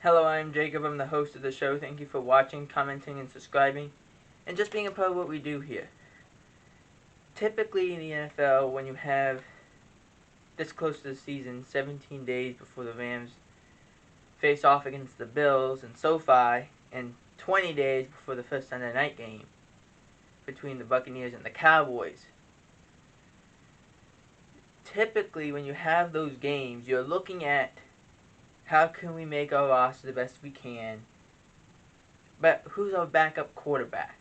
Hello, I'm Jacob. I'm the host of the show. Thank you for watching, commenting, and subscribing, and just being a part of what we do here. Typically in the NFL, when you have this close to the season, 17 days before the Rams face off against the Bills in SoFi, and 20 days before the first Sunday night game between the Buccaneers and the Cowboys. Typically, when you have those games, you're looking at how can we make our roster the best we can, but who's our backup quarterback?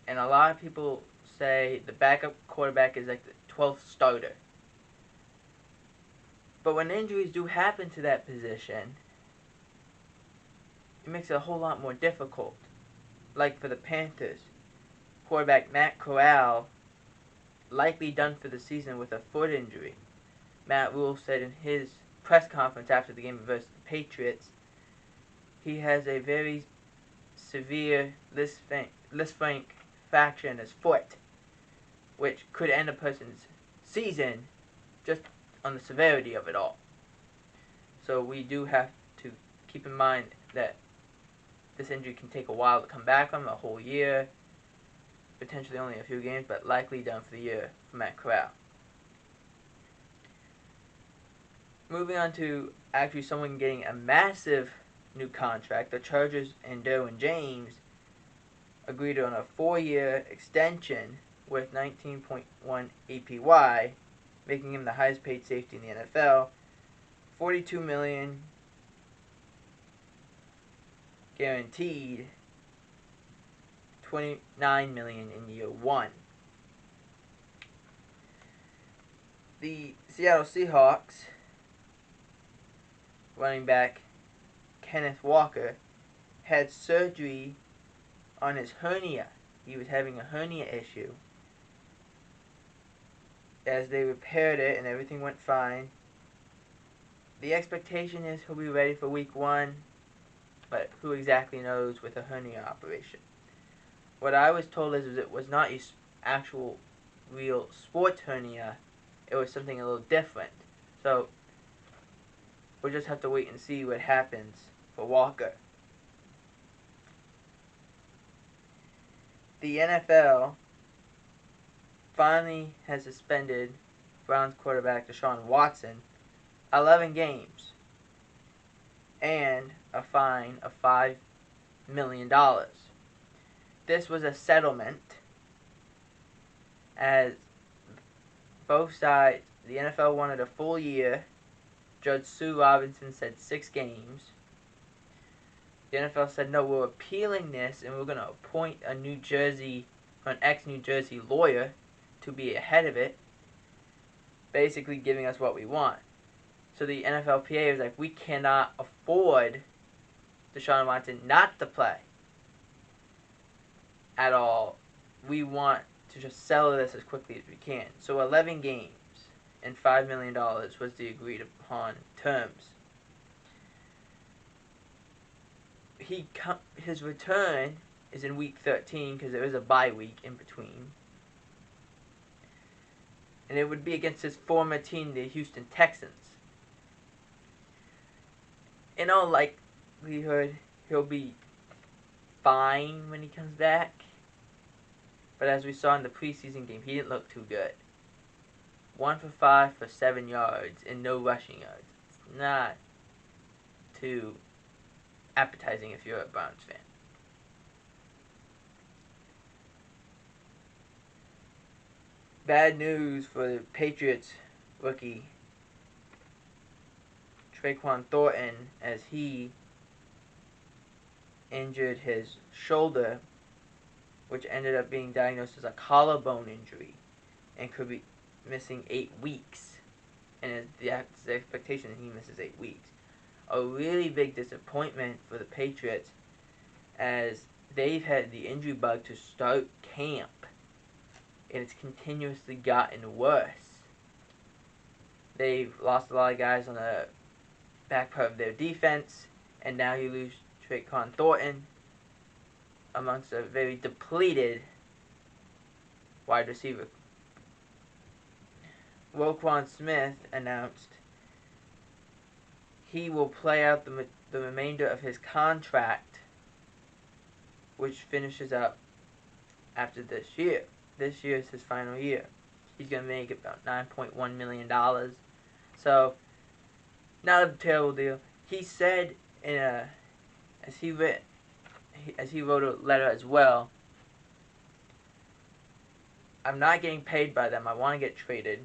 And a lot of people say the backup quarterback is like the 12th starter. But when injuries do happen to that position, it makes it a whole lot more difficult. Like for the Panthers, quarterback Matt Corral likely done for the season with a foot injury. Matt Rule said in his press conference after the game versus the Patriots, he has a very severe Lisfranc fracture in his foot, which could end a person's season just on the severity of it all. So we do have to keep in mind that this injury can take a while to come back from, a whole year, potentially only a few games, but likely done for the year for Matt Corral. Moving on to actually someone getting a massive new contract, the Chargers and Derwin James agreed on a 4-year extension with 19.1 APY, making him the highest paid safety in the NFL. $42 million guaranteed, $29 million in year one. The Seattle Seahawks running back Kenneth Walker had surgery on his hernia. He was having a hernia issue. As they repaired it and everything went fine, the expectation is he'll be ready for week 1, but who exactly knows with a hernia operation. What I was told is it was not an actual real sports hernia, it was something a little different. So we'll just have to wait and see what happens for Walker. The NFL finally has suspended Browns quarterback Deshaun Watson 11 games and a fine of $5 million. This was a settlement as both sides, the NFL wanted a full year. Judge Sue Robinson said 6 games. The NFL said, no, we're appealing this and we're going to appoint a New Jersey, an ex-New Jersey lawyer to be ahead of it, basically giving us what we want. So the NFLPA was like, we cannot afford Deshaun Watson not to play at all. We want to just settle this as quickly as we can. So 11 games and $5 million was the agreed upon terms. His return is in week 13 because there is a bye week in between. And it would be against his former team, the Houston Texans. In all likelihood, he'll be fine when he comes back. But as we saw in the preseason game, he didn't look too good. 1 for 5 for 7 yards and no rushing yards. It's not too appetizing if you're a Browns fan. Bad news for the Patriots rookie Tyquan Thornton as he injured his shoulder, which ended up being diagnosed as a collarbone injury and could be missing 8 weeks. And the expectation that he misses 8 weeks. A really big disappointment for the Patriots as they've had the injury bug to start camp and it's continuously gotten worse. They've lost a lot of guys on the back part of their defense, and now you lose Tyquan Thornton amongst a very depleted wide receiver. Roquan Smith announced he will play out the remainder of his contract, which finishes up after this year. This year is his final year. He's going to make about $9.1 million. So, not a terrible deal. He said as he wrote a letter as well, I'm not getting paid by them. I want to get traded.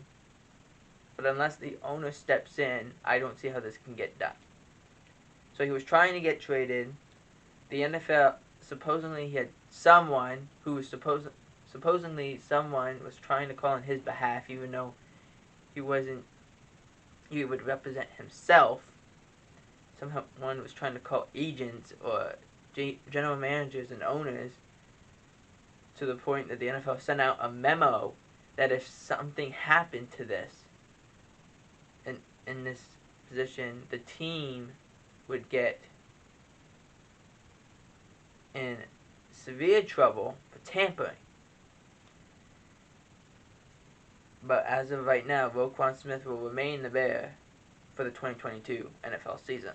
But unless the owner steps in, I don't see how this can get done. So he was trying to get traded. The NFL, supposedly he had someone who was supposedly someone was trying to call on his behalf, even though he wasn't, he would represent himself. Someone was trying to call agents or general managers and owners, to the point that the NFL sent out a memo that if something happened to this, in this position, the team would get in severe trouble for tampering. But as of right now, Roquan Smith will remain the Bear for the 2022 NFL season.